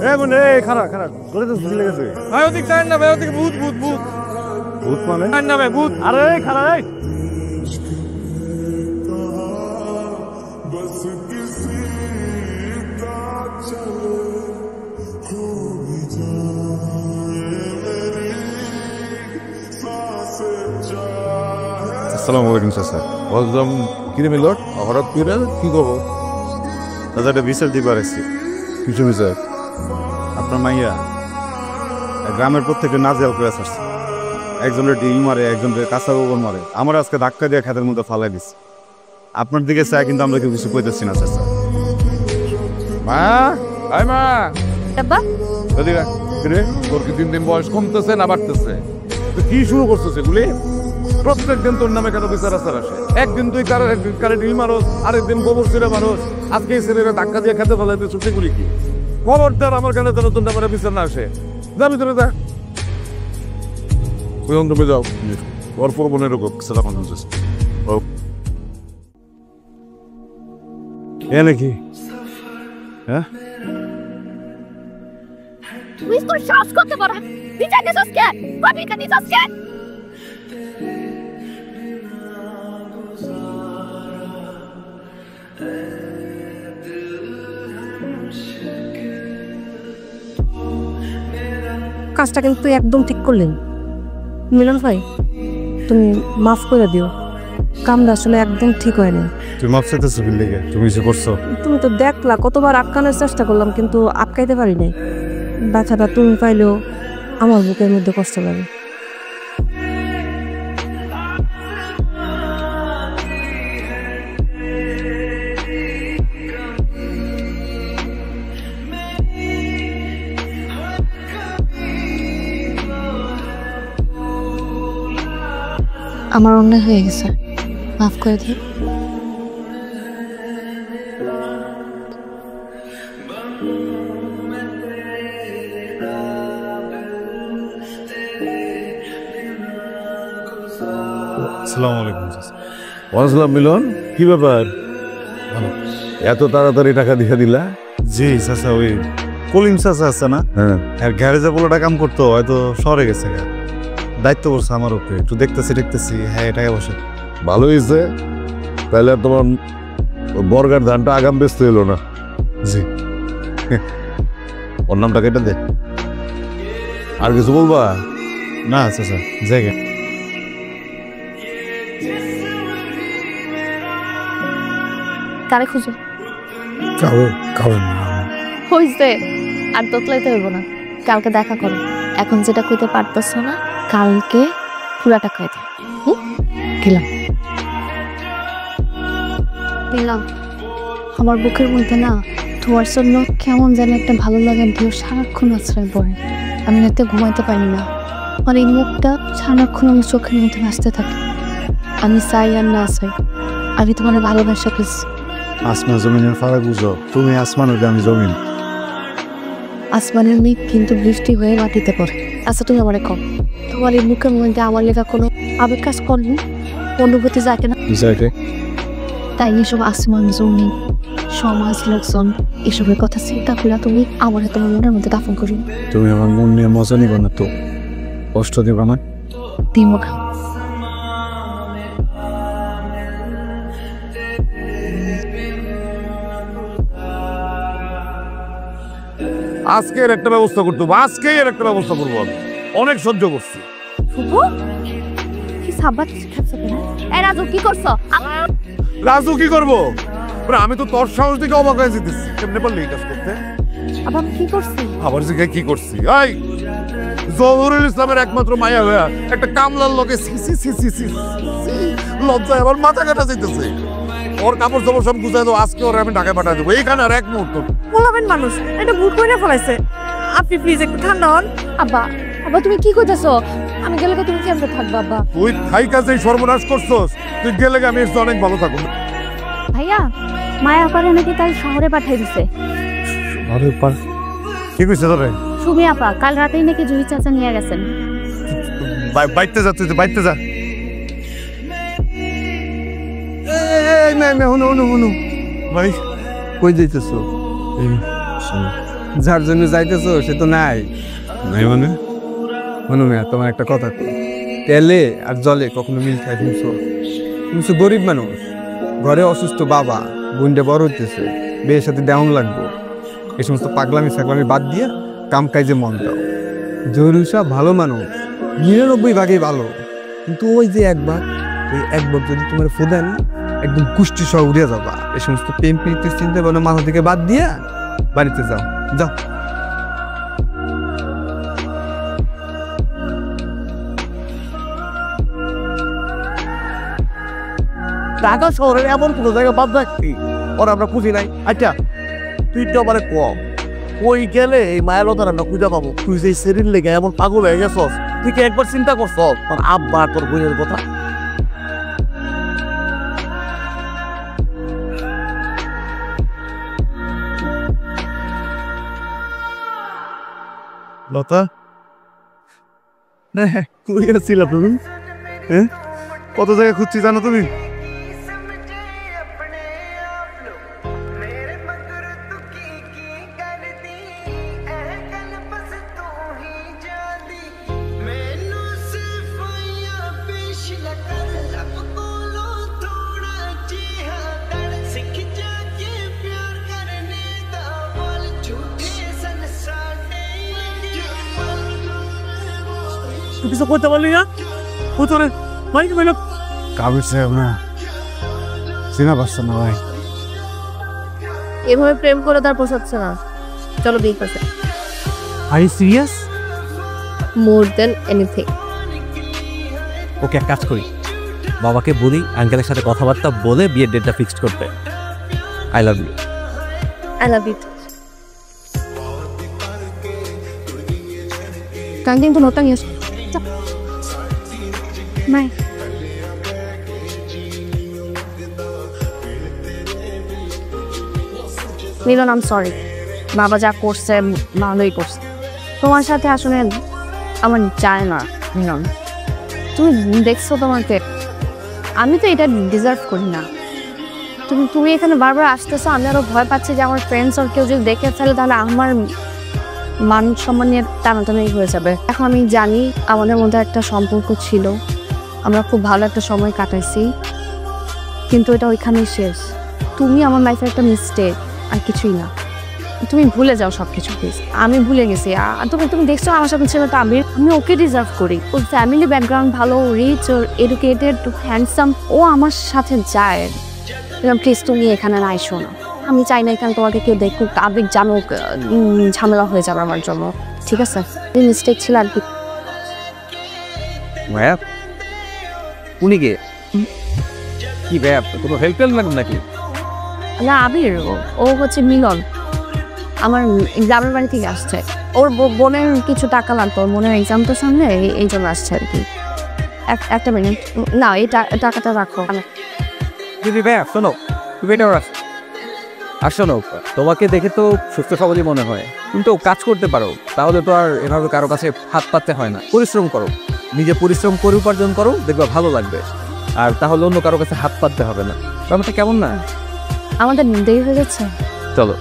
এখন খারাপ খারাপ করে তো ঝুলে গেছে ভাই ওদিক চাই না ভাই ওদিকে ভূত ভূত ভূত ভূত মানে না ভাই ভূত আরে খারাপ আসসালামু আলাইকুম স্যার বললাম কিরে মিলট হঠাৎ করে কি করবো দাদা একটা বিচার দিবার এসছি কিছু বিচার আপনার মাইয়া গ্রামের প্রত্যেকটা নাজেল করে আসছে একজনের ডিম মারে একজনের কাঁচা গোবর মারে আমার আজকে ধাক্কা দিয়ে খাতের মধ্যে ফালাই দিচ্ছে আপনার দিকে চাই কিন্তু আমরা কেউ কিছু কইতেছি না স্যার মা আই মা তোর কি দিন দিন বয়স কমতেছে না বাড়তেছে কি শুরু করছো সেগুলি প্রত্যেক দিন তোর নামে কেন বিচার আচার আসে একদিন তুই কারে ডিম মারোস আরেকদিন গোবর ছিঁড়ে মারোস আজকে এই ছেলেরা ধাক্কা দিয়ে খেতে ফেলাইতে সেগুলি কি খবরদার আমার কেন যেন তোর নামে বিচার না আসে যাবি তোরে যা তুমি যাও অল্প মনে রেখো সেটা এ নাকি হ্যাঁ তুই তো শ্বাস করতে পারো নিচে নিছস কে পাবলিকা নিছস কে কাজটা কিন্তু তুই একদম ঠিক করলেন মিলন ভাই তুমি মাফ করে দিও কামটা আসলে একদম ঠিক হয়নি তুমি মাফ চাইতেছো কি লেগে তুমি কিছু করছো তুমি তো দেখলা কতবার আটকানোর চেষ্টা করলাম কিন্তু আটকাইতে পারি নাই ব্যথাটা তুমি পাইলেও আমার বুকের মধ্যে কষ্ট লাগে আমার অন্যায় হয়ে গেছে মাফ করে দিও আসসালামু আলাইকুম ওয়ালাইকুম মিলন কি ব্যাপার এত তাড়াতাড়ি টাকা দিয়ে দিলা জি চাচা ওই কলিম চাচা আছে না হ্যাঁ আর গ্যারেজে পোলাটা কাম করতো হয়তো শহরে গেছে দায়িত্ব করছে আমার উপরে একটু দেখতেছি হ্যাঁ টাকা বসে ভালো হয়েছে তাহলে আর তোমার বর্গার ধানটা আগাম বেচতে এলো না জি ওর নামটা কেটে দে আর কিছু বলবা না চাচা জায়গা কারে খুঁজো হইছে আর তোতলাইতে হইব না কালকে দেখা করো এখন যেটা কইতে পারতেছো না কালকে পুরাটা কইতে গেলাম আমার বুকের মধ্যে না তোমার জন্য কেমন যেন একটা ভালো লাগার ঢেউ সারাক্ষণ আশ্রয় পড়ে আমি রাতে ঘুমাইতে পারি না আর এই মুখটা সারাক্ষণ আমার চোখের মধ্যে ভাসতে থাকে আমি চাই আর না চাই আমি তোমার ভালোবাসা পেয়েছি আসমান জমিনের ফারাক বুঝো তুমি আসমান হলে আমি জমিন আসমানের মেঘ কিন্তু বৃষ্টি হয়ে মাটিতে পড়ে আচ্ছা তুমি আমার কম তোমার এই মুখের মধ্যে আমার লেখা কোনো আবেগ কাজ করনি অনুভূতি জাগে না তাই এসব আসমান জমিন সমাজ লোকজন এসবের কথা চিন্তা করে তুমি আমার তোমার মনের মধ্যে দাফন করি তুমি আমার মন নিয়ে মজা নিবা না তো কষ্ট দিবা না দিব না আজকের একটা ব্যবস্থা করতে হবে আজকেই এর একটা ব্যবস্থা করবো আমি অনেক সহ্য করছি রাজু কি করছো রাজু কি করবো আমি তো তোর সাহস দিকে অবাক হয়ে যেতেছি কেমনে পারলি এই কাজ করতে আবার কি করছি আবার জিজ্ঞাসা কি করছি এই জহুরুল ইসলামের একমাত্র মায়া হইয়া একটা কামলার লোকে লজ্জায় আবার মাথা কাটা যেতেছে ওর কাপড় চাপড় সব গুছাই দেবো আজকে ওর আমি ঢাকায় পাঠাই দেবো এইখানে আর এক মুহূর্ত বলাবেন মানুষ এটা ভুল করে ফেলাইছে আপনি প্লিজ একটু ঠান্ডা হন আব্বা আব্বা তুমি কি কইতাছো আমি গেলে তুমি কেমনে থাকবা আব্বা তুই থাইকা যেই সর্বনাশ করছস তুই গেলে আমি অনেক ভালো থাকবো ভাইয়া মায়া করে নাকি তাই শহরে পাঠাই দিছে আরে পার কি কইছ তোরে সুমি আপা কাল রাতেই নাকি জুহি চাচা নিয়ে গেছেন বাইতে যা তুই বাইতে যা এই না হুনো ভাই কই যাইতেছো এই যার জন্য যাইতেছো সে তো নাই। নাই মানে? মনে মিয়া তোমার একটা কথা কই, তেলে আর জলে কখনো মিল খাই শুনছো? শুনছো গরিব মানুষ, ঘরে অসুস্থ বাবা, বোনটা বড় হইতেছে, বিয়ের সাথে দেওয়ান লাগবো, এই সমস্ত পাগলামি সাগলামি বাদ দিয়ে কাম কাজে মন দাও। জহুরুল সাহেব ভালো মানুষ, 99 ভাগই ভালো, কিন্তু ওই যে এক ভাগ, ওই এক ভাগ যদি তোমার ফুদান একদম কুষ্টি সহ উড়িয়ে যাবা। এই সমস্ত প্রেম প্রীতির চিন্তা ভাবনা মাথা থেকে বাদ দিয়া বাড়িতে যাও, যাও। ঢাকা শহরের এমন কোনো জায়গা বাদ রাখছি ওর আমরা খুঁজি নাই। আচ্ছা তুই তো আমার কম, ওই গেলে এই মায়ালতা রান্না খুঁজে পাবো। তুই যে শরীর লেগে এমন পাগল হয়ে গেছস, তুই কি একবার চিন্তা করছ তোর আব্বা তোর বোনের কথা? লতা, কই ছিলাম তুমি? হ্যাঁ, কত জায়গায় খুঁজছি জানো তুমি? তুই কিছু করতে পারলি না? তোরে ভাই কি কাবির সাহেব না, চেনা পারছে না ভাই। এভাবে প্রেম করে তার পোষাচ্ছে না। চলো বিয়ে করতে। Are you serious? More than anything. Okay এক কাজ করি, বাবাকে বলি আঙ্কেলের সাথে কথাবার্তা বলে বিয়ের ডেটটা ফিক্সড করতে। I love you. I love you. Kangen tuh notang ya. Mai. Milan, I'm sorry, বাবা যা করছে ভালোই করছে। তোমার সাথে আসলে আমার যায় না মিলন। তুমি দেখছো তোমাকে, আমি তো এটা ডিজার্ভ করি না। তুমি এখানে বারবার আসতেছো, আমি আরো ভয় পাচ্ছি যে আমার ফ্রেন্ডস আর কেউ যদি দেখে ফেলে তাহলে আমার মান সম্মান নিয়ে টানাটানি হয়ে যাবে। এখন আমি জানি আমাদের মধ্যে একটা সম্পর্ক ছিল, আমরা খুব ভালো একটা সময় কাটাইছি, কিন্তু এটা ওইখানেই শেষ। তুমি আমার লাইফের একটা মিস্টেক, আর কিছুই না। তুমি ভুলে যাও সব কিছু প্লিজ। আমি ভুলে গেছি। আর তুমি দেখছো আমার সাথে ছেলেটা আমি ওকে ডিজার্ভ করি। ওর ফ্যামিলি ব্যাকগ্রাউন্ড ভালো, রিচ, ওর এডুকেটেড, হ্যান্ডসাম, ও আমার সাথে যায়। প্লিজ তুমি এখানে না এসো না। আমি চাই না এখানে তোমাকে কেউ দেখুক, আবেগ জানুক, ঝামেলা হয়ে যাবে আমার জন্য। ঠিক আছে, মিস্টেক ছিল আর কি। ভাইয়া উনি কে? কি ভাইয়া কোনো হেল্প লাগবে নাকি? না আবির, ও হচ্ছে মিলন, আমার গ্রামের বাড়ি থেকে আসছে। ওর বোনের কিছু টাকা লাগতো, ওর বোনের এক্সাম তো সামনে, এই জন্য আসছে আর কি। একটা মিনিট, না এই টাকাটা রাখো। দিদি ভাইয়া শোনো, তুমি এটা রাখ। আর শোনো, তোমাকে দেখে তো সুস্থ সবলই মনে হয়, কিন্তু কাজ করতে পারো, তাহলে তো আর এভাবে কারো কাছে হাত পাততে হয় না। পরিশ্রম করো, নিজে পরিশ্রম করে উপার্জন করো, দেখবা ভালো লাগবে। আর তাহলে অন্য কারো কাছে হাত পাততে হবে না। ব্যাপারটা কেমন না? আমাদের দেরি হয়ে যাচ্ছে। চলো।